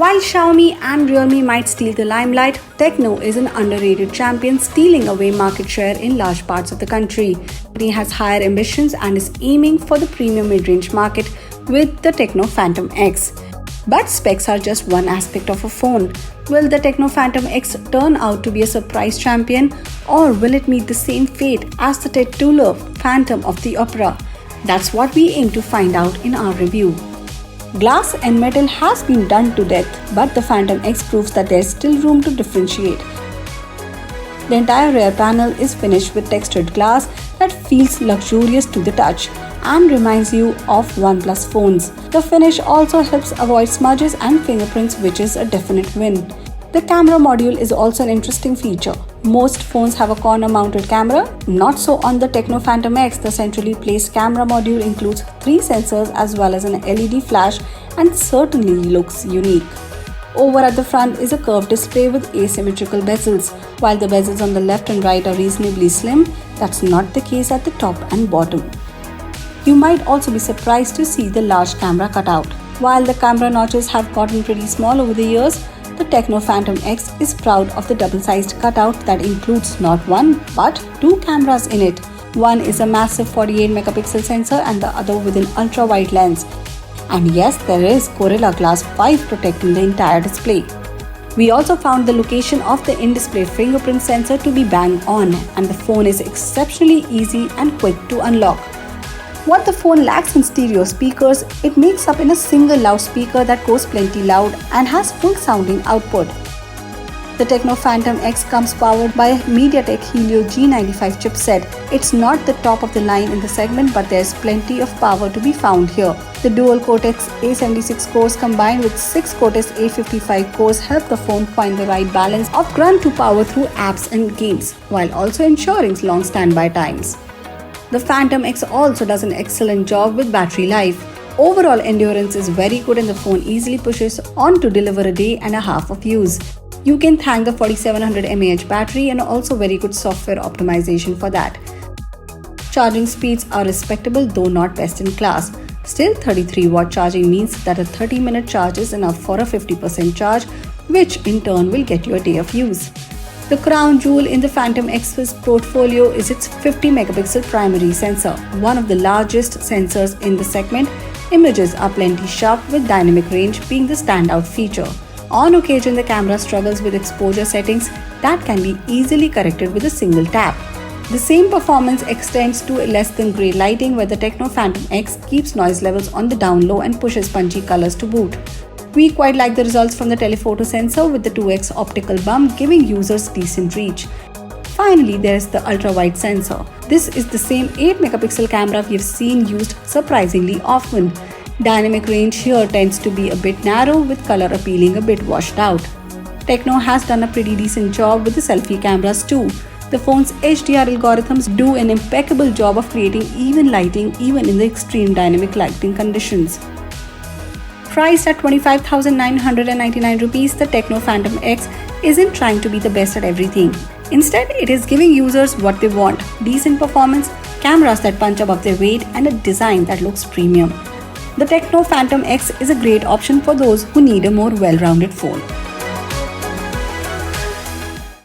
While Xiaomi and Realme might steal the limelight, Tecno is an underrated champion stealing away market share in large parts of the country. It has higher ambitions and is aiming for the premium mid-range market with the Tecno Phantom X. But specs are just one aspect of a phone. Will the Tecno Phantom X turn out to be a surprise champion, or will it meet the same fate as the titular Phantom of the Opera? That's what we aim to find out in our review. Glass and metal has been done to death, but the Phantom X proves that there's still room to differentiate. The entire rear panel is finished with textured glass that feels luxurious to the touch and reminds you of OnePlus phones. The finish also helps avoid smudges and fingerprints, which is a definite win. The camera module is also an interesting feature. Most phones have a corner-mounted camera, not so on the Tecno Phantom X. The centrally placed camera module includes 3 sensors as well as an LED flash and certainly looks unique. Over at the front is a curved display with asymmetrical bezels. While the bezels on the left and right are reasonably slim, that's not the case at the top and bottom. You might also be surprised to see the large camera cutout. While the camera notches have gotten pretty small over the years, the Tecno Phantom X is proud of the double-sized cutout that includes not one but 2 cameras in it. One is a massive 48 megapixel sensor and the other with an ultra-wide lens. And yes, there is Gorilla Glass 5 protecting the entire display. We also found the location of the in-display fingerprint sensor to be bang on, and the phone is exceptionally easy and quick to unlock. What the phone lacks in stereo speakers, it makes up in a single loudspeaker that goes plenty loud and has full sounding output. The Tecno Phantom X comes powered by a MEDIATEK HELIO G95 chipset. It's not the top of the line in the segment, but there's plenty of power to be found here. The dual Cortex A76 cores combined with 6 Cortex A55 cores help the phone find the right balance of grunt to power through apps and games, while also ensuring long standby times. The Phantom X also does an excellent job with battery life. Overall endurance is very good and the phone easily pushes on to deliver a day and a half of use. You can thank the 4700 mAh battery and also very good software optimization for that. Charging speeds are respectable though not best in class. Still, 33-watt charging means that a 30-minute charge is enough for a 50% charge, which in turn will get you a day of use. The crown jewel in the Phantom X's portfolio is its 50 megapixel primary sensor, one of the largest sensors in the segment. Images are plenty sharp with dynamic range being the standout feature. On occasion, the camera struggles with exposure settings that can be easily corrected with a single tap. The same performance extends to less than grey lighting, where the Tecno Phantom X keeps noise levels on the down low and pushes punchy colors to boot. We quite like the results from the telephoto sensor with the 2x optical bump giving users decent reach. Finally, there is the ultra-wide sensor. This is the same 8 megapixel camera we have seen used surprisingly often. Dynamic range here tends to be a bit narrow with color appealing a bit washed out. Tecno has done a pretty decent job with the selfie cameras too. The phone's HDR algorithms do an impeccable job of creating even lighting even in the extreme dynamic lighting conditions. Priced at 25,999 rupees, the Tecno Phantom X isn't trying to be the best at everything. Instead, it is giving users what they want: decent performance, cameras that punch above their weight, and a design that looks premium. The Tecno Phantom X is a great option for those who need a more well-rounded phone.